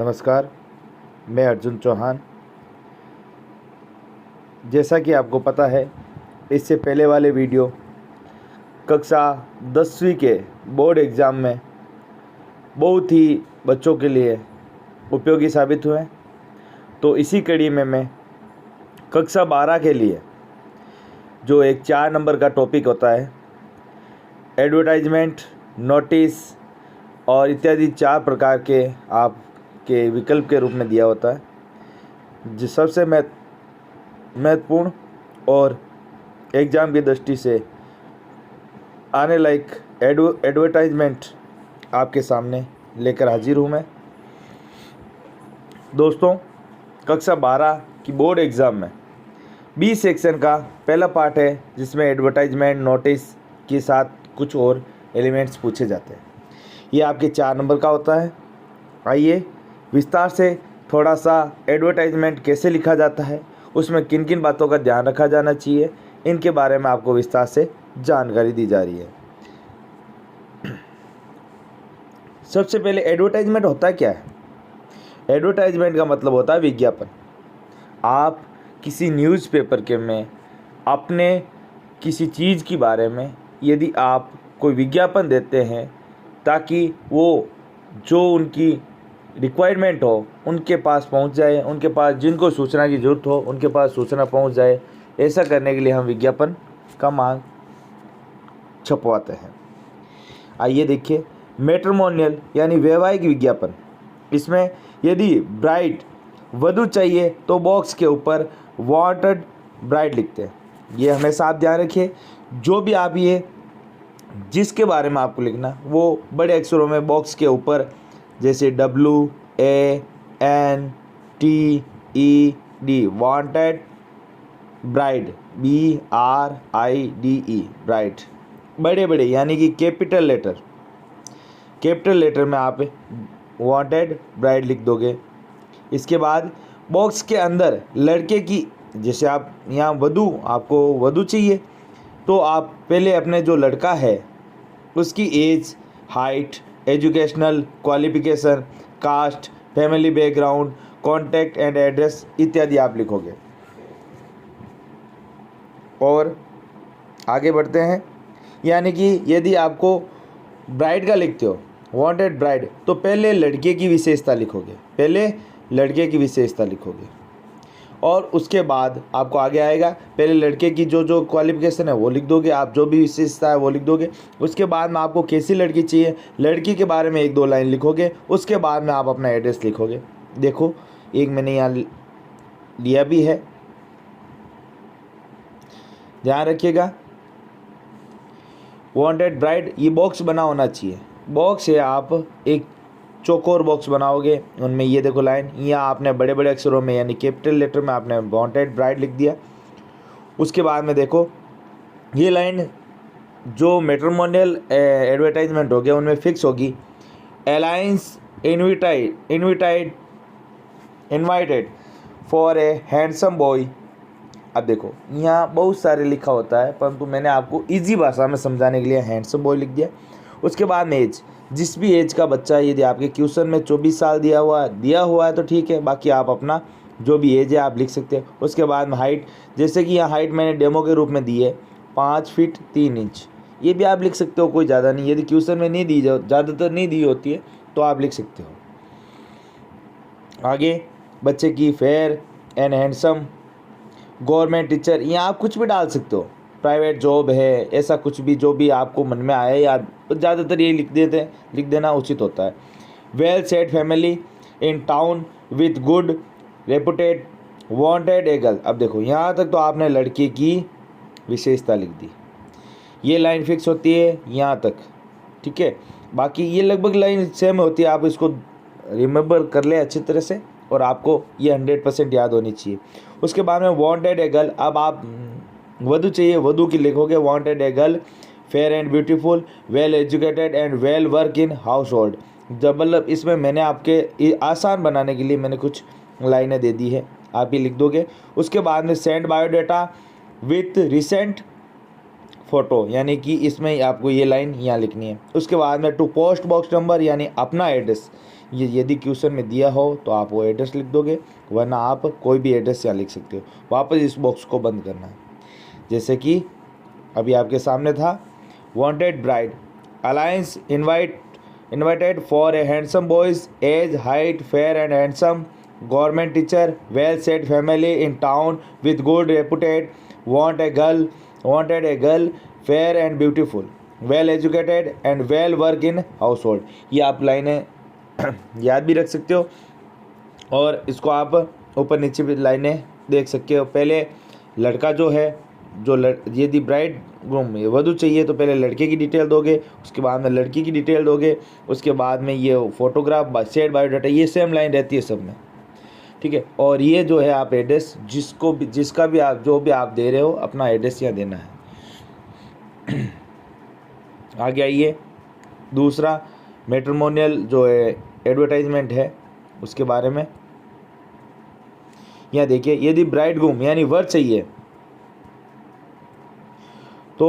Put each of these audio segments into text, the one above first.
नमस्कार, मैं अर्जुन चौहान। जैसा कि आपको पता है, इससे पहले वाले वीडियो कक्षा 10वीं के बोर्ड एग्ज़ाम में बहुत ही बच्चों के लिए उपयोगी साबित हुए। तो इसी कड़ी में मैं कक्षा 12 के लिए जो एक 4 नंबर का टॉपिक होता है, एडवर्टाइजमेंट, नोटिस और इत्यादि 4 प्रकार के आपके विकल्प के रूप में दिया होता है। जो सबसे महत्वपूर्ण और एग्ज़ाम की दृष्टि से आने लायक एडवर्टाइजमेंट आपके सामने लेकर हाजिर हूँ मैं। दोस्तों, कक्षा 12 की बोर्ड एग्ज़ाम में बी सेक्शन का पहला पार्ट है, जिसमें एडवर्टाइजमेंट, नोटिस के साथ कुछ और एलिमेंट्स पूछे जाते हैं। ये आपके 4 नंबर का होता है। आइए विस्तार से थोड़ा सा एडवर्टाइजमेंट कैसे लिखा जाता है, उसमें किन किन बातों का ध्यान रखा जाना चाहिए, इनके बारे में आपको विस्तार से जानकारी दी जा रही है। सबसे पहले एडवर्टाइजमेंट होता क्या है? एडवर्टाइजमेंट का मतलब होता है विज्ञापन। आप किसी न्यूज़पेपर के में अपने किसी चीज़ के बारे में यदि आप कोई विज्ञापन देते हैं ताकि वो जो उनकी रिक्वायरमेंट हो उनके पास पहुंच जाए, उनके पास जिनको सूचना की ज़रूरत हो उनके पास सूचना पहुंच जाए, ऐसा करने के लिए हम विज्ञापन का मांग छपवाते हैं। आइए देखिए, मैट्रिमोनियल यानी वैवाहिक विज्ञापन। इसमें यदि ब्राइड वधू चाहिए तो बॉक्स के ऊपर वांटेड ब्राइड लिखते हैं। ये हमेशा आप ध्यान रखिए, जो भी आप ये जिसके बारे में आपको लिखना वो बड़े अक्षरों में बॉक्स के ऊपर, जैसे WANTED wanted bride, BRIDE bride, बड़े यानी कि कैपिटल लेटर में आप वांटेड ब्राइड लिख दोगे। इसके बाद बॉक्स के अंदर लड़के की, जैसे आप यहाँ आपको वधू चाहिए तो आप पहले अपने जो लड़का है उसकी age, height, educational qualification, caste, family background, contact and address इत्यादि आप लिखोगे। और आगे बढ़ते हैं, यानी कि यदि आपको ब्राइड का लिखते हो, वांटेड ब्राइड, तो पहले लड़के की विशेषता लिखोगे और उसके बाद आपको आगे आएगा, पहले लड़के की जो क्वालिफिकेशन है वो लिख दोगे, आप जो भी विशेषता है वो लिख दोगे। उसके बाद में आपको कैसी लड़की चाहिए, लड़की के बारे में 1-2 लाइन लिखोगे। उसके बाद में आप अपना एड्रेस लिखोगे। देखो, एक मैंने यहाँ लिया भी है, ध्यान रखिएगा। वांटेड ब्राइड, ये बॉक्स बना होना चाहिए। बॉक्स है, आप एक चौकोर बॉक्स बनाओगे, उनमें ये देखो लाइन, यहाँ आपने बड़े अक्षरों में यानी कैपिटल लेटर में आपने वांटेड ब्राइड लिख दिया। उसके बाद में देखो, ये लाइन जो मैट्रिमोनियल एडवर्टाइजमेंट हो गया उनमें फिक्स होगी। Alliance invited for a handsome boy. अब देखो, यहाँ बहुत सारे लिखा होता है, परंतु मैंने आपको इजी भाषा में समझाने के लिए हैंडसम बॉय लिख दिया। उसके बाद में एज, जिस भी एज का बच्चा, यदि आपके क्वेश्चन में 24 साल दिया हुआ है तो ठीक है, बाकी आप अपना जो भी एज है आप लिख सकते हैं। उसके बाद में हाइट, जैसे कि यहाँ हाइट मैंने डेमो के रूप में दी है 5 फीट 3 इंच, ये भी आप लिख सकते हो, कोई ज़्यादा नहीं। यदि क्वेश्चन में ज़्यादातर नहीं दी होती है तो आप लिख सकते हो। आगे बच्चे की fair and handsome, government teacher, यहाँ आप कुछ भी डाल सकते हो, प्राइवेट जॉब है, ऐसा कुछ भी जो भी आपको मन में आए, या ज़्यादातर ये लिख देना उचित होता है। Well set family in town with good reputed, wanted a girl. अब देखो, यहाँ तक तो आपने लड़के की विशेषता लिख दी, ये लाइन फिक्स होती है यहाँ तक, ठीक है। बाकी ये लगभग लाइन सेम होती है, आप इसको रिमेंबर कर ले अच्छी तरह से और आपको ये 100% याद होनी चाहिए। उसके बाद में वांटेड ए गर्ल, अब आप वधू चाहिए, वधू की लिखोगे wanted a girl fair and beautiful, well educated and well work in house hold. जब मतलब इसमें मैंने आपके आसान बनाने के लिए मैंने कुछ लाइनें दे दी है, आप ये लिख दोगे। उसके बाद में send biodata with recent photo, यानी कि इसमें आपको ये लाइन यहाँ लिखनी है। उसके बाद में टू पोस्ट बॉक्स नंबर यानी अपना एड्रेस, ये यदि क्वेश्चन में दिया हो तो आप वो एड्रेस लिख दोगे, वरना आप कोई भी एड्रेस यहाँ लिख सकते हो। वापस इस बॉक्स को बंद करना है, जैसे कि अभी आपके सामने था, wanted bride alliance invited for a handsome boys age height fair and handsome government teacher well set family in town with good reputed wanted a girl fair and beautiful well educated and well work in household। ये आप लाइनें याद भी रख सकते हो और इसको आप ऊपर नीचे भी लाइनें देख सकते हो। पहले लड़का जो है, यदि ब्राइड ग्रूम वधू चाहिए तो पहले लड़के की डिटेल दोगे, उसके बाद में लड़की की डिटेल दोगे, उसके बाद में ये फोटोग्राफ सेट बायोडाटा, ये सेम लाइन रहती है सब में, ठीक है। और ये जो है आप एड्रेस जिसका भी आप जो भी आप दे रहे हो अपना एड्रेस यहाँ देना है। आगे आइए, दूसरा मैट्रिमोनियल जो है एडवर्टाइजमेंट है उसके बारे में। यहाँ देखिए, यदि ब्राइड ग्रूम यानी वर चाहिए तो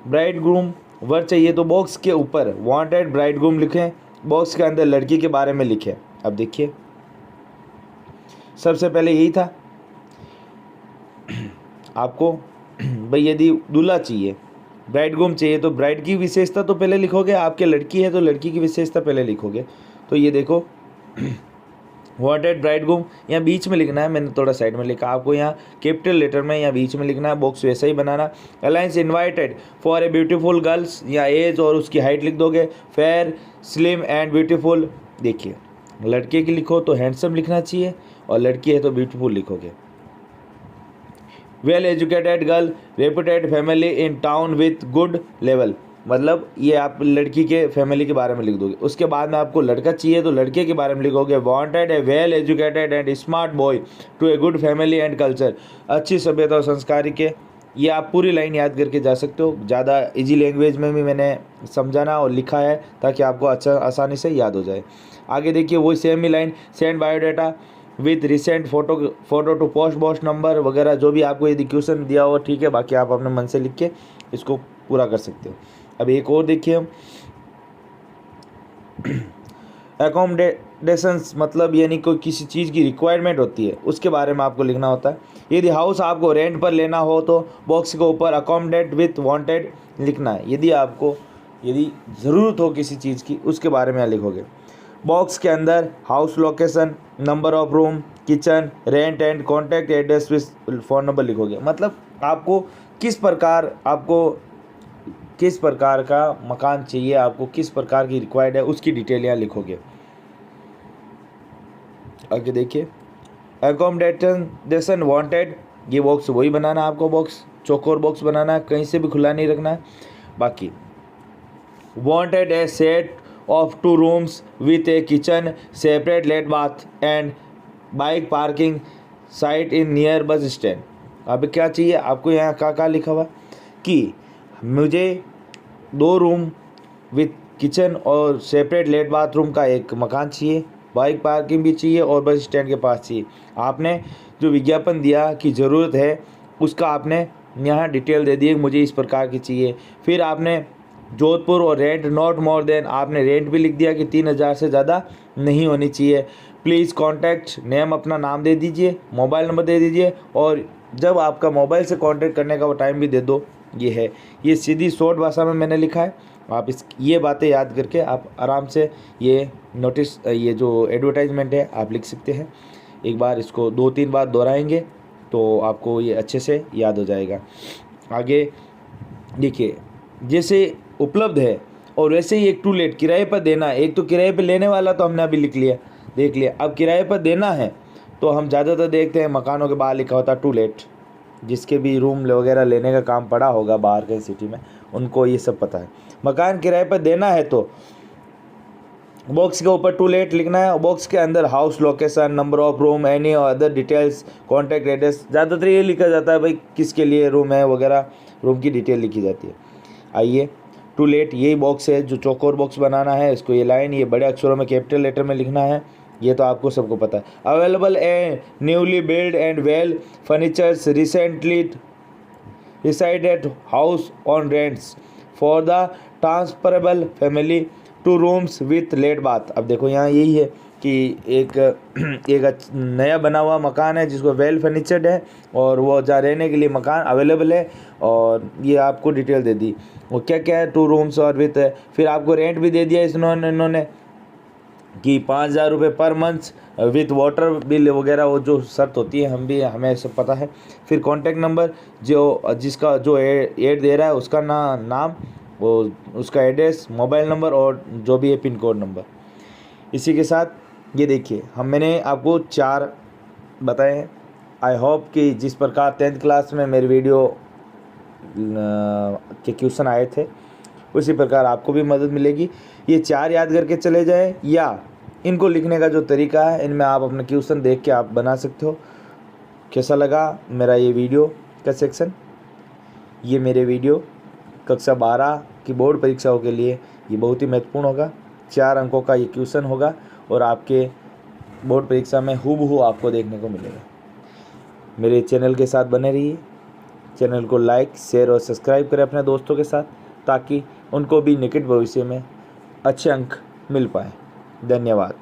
वर चाहिए तो बॉक्स के ऊपर वांटेड ब्राइड ग्रूम लिखें, बॉक्स के अंदर लड़की के बारे में लिखें। अब देखिए, सबसे पहले यही था आपको भाई, यदि दूल्हा चाहिए, ब्राइड ग्रूम चाहिए तो ब्राइड की विशेषता तो पहले लिखोगे, आपके लड़की है तो लड़की की विशेषता पहले लिखोगे। तो ये देखो वांटेड ब्राइड ग्रूम यहाँ बीच में लिखना है, मैंने थोड़ा साइड में लिखा, आपको यहाँ कैपिटल लेटर में यहाँ बीच में लिखना है, बॉक्स वैसा ही बनाना। Alliance invited for a beautiful girls, या एज और उसकी हाइट लिख दोगे, फेयर स्लिम एंड ब्यूटीफुल। देखिए, लड़के की लिखो तो हैंडसम लिखना चाहिए और लड़की है तो ब्यूटीफुल लिखोगे। Well educated girl reputed family in town with good level, मतलब ये आप लड़की के फैमिली के बारे में लिख दोगे। उसके बाद में आपको लड़का चाहिए तो लड़के के बारे में लिखोगे, wanted a well educated and smart boy to a good family and culture, अच्छी सभ्यता और संस्कारी के। ये आप पूरी लाइन याद करके जा सकते हो, ज़्यादा इजी लैंग्वेज में भी मैंने समझाना और लिखा है ताकि आपको अच्छा आसानी से याद हो जाए। आगे देखिए, वही सेम ही line, send biodata with recent photo to post box number वगैरह, जो भी आपको यदि क्वेश्चन दिया हो ठीक है, बाकी आप अपने मन से लिख के इसको पूरा कर सकते हो। अब एक और देखिए, एकोमोडेशंस मतलब यानी कोई किसी चीज़ की रिक्वायरमेंट होती है उसके बारे में आपको लिखना होता है। यदि हाउस आपको रेंट पर लेना हो तो बॉक्स के ऊपर अकोमोडेट विथ वांटेड लिखना है, यदि ज़रूरत हो किसी चीज़ की उसके बारे में लिखोगे। बॉक्स के अंदर house location, number of room, kitchen, rent and contact address with phone number लिखोगे, मतलब आपको किस प्रकार का मकान चाहिए, आपको किस प्रकार की रिक्वायर्ड है उसकी डिटेल यहाँ लिखोगे। आगे देखिए, एकोमोडेशन वांटेड, ये बॉक्स वही बनाना है आपको, बॉक्स चौकोर बॉक्स बनाना है, कहीं से भी खुला नहीं रखना है। बाकी wanted A set of 2 rooms with a kitchen, separate late bath and bike parking site in near bus stand। अब क्या चाहिए आपको, यहाँ क्या लिखा हुआ कि मुझे 2 रूम विथ किचन और सेपरेट लेट बाथरूम का एक मकान चाहिए, बाइक पार्किंग भी चाहिए और बस स्टैंड के पास चाहिए। आपने जो विज्ञापन दिया कि ज़रूरत है उसका आपने यहाँ डिटेल दे दी, मुझे इस प्रकार की चाहिए। फिर आपने जोधपुर और रेंट नॉट मोर देन, आपने रेंट भी लिख दिया कि 3000 से ज़्यादा नहीं होनी चाहिए। प्लीज़ कॉन्टैक्ट नेम, अपना नाम दे दीजिए, मोबाइल नंबर दे दीजिए और जब आपका मोबाइल से कांटेक्ट करने का वो टाइम भी दे दो। ये है, ये सीधी शॉर्ट भाषा में मैंने लिखा है। आप ये बातें याद करके आप आराम से ये जो एडवर्टाइजमेंट है आप लिख सकते हैं। एक बार इसको 2-3 बार दोहराएंगे तो आपको ये अच्छे से याद हो जाएगा। आगे देखिए, जैसे उपलब्ध है और वैसे ही एक टू लेट, किराए पर देना है। एक तो किराए पर लेने वाला तो हमने अभी देख लिया। अब किराए पर देना है तो हम ज़्यादातर देखते हैं मकानों के बाहर लिखा होता है टू लेट, जिसके भी रूम वगैरह लेने का काम पड़ा होगा बाहर के सिटी में उनको ये सब पता है। मकान किराए पर देना है तो बॉक्स के ऊपर टू लेट लिखना है, बॉक्स के अंदर house location, number of room, any और अदर डिटेल्स, कॉन्टैक्ट एड्रेस, ज़्यादातर ये लिखा जाता है भाई किसके लिए रूम है वगैरह, रूम की डिटेल लिखी जाती है। आइए, टू लेट यही बॉक्स है जो चौकोर बॉक्स बनाना है, इसको ये लाइन ये बड़े अक्षरों में कैपिटल लेटर में लिखना है, ये तो आपको सबको पता है। Available A newly build and well furnitures recently reside at house on rents for the transferable family 2 rooms with let bath. अब देखो यहाँ यही है कि एक नया बना हुआ मकान है जिसको वेल फर्नीचर्ड है और वो जहाँ रहने के लिए मकान अवेलेबल है, और ये आपको डिटेल दे दी वो क्या क्या है, 2 रूम्स और विथ है। फिर आपको रेंट भी दे दिया इन्होंने कि 5,000 रुपये per month with water bill वगैरह, वो जो शर्त होती है हमें सब पता है। फिर कॉन्टैक्ट नंबर जिसका जो एड दे रहा है उसका नाम, वो उसका एड्रेस, मोबाइल नंबर और जो भी है पिन कोड नंबर। इसी के साथ ये देखिए मैंने आपको 4 बताए हैं। आई होप कि जिस प्रकार 10th क्लास में मेरी वीडियो के क्वेश्चन आए थे उसी प्रकार आपको भी मदद मिलेगी। ये 4 याद करके चले जाएं, या इनको लिखने का जो तरीका है इनमें आप अपना क्वेश्चन देख के आप बना सकते हो। कैसा लगा मेरा ये वीडियो का सेक्शन? ये मेरे वीडियो कक्षा 12 की बोर्ड परीक्षाओं के लिए ये बहुत ही महत्वपूर्ण होगा। 4 अंकों का ये क्वेश्चन होगा और आपके बोर्ड परीक्षा में हूबहू आपको देखने को मिलेगा। मेरे चैनल के साथ बने रहिए। चैनल को लाइक, शेयर और सब्सक्राइब करें अपने दोस्तों के साथ, ताकि उनको भी निकट भविष्य में अच्छे अंक मिल पाए। धन्यवाद।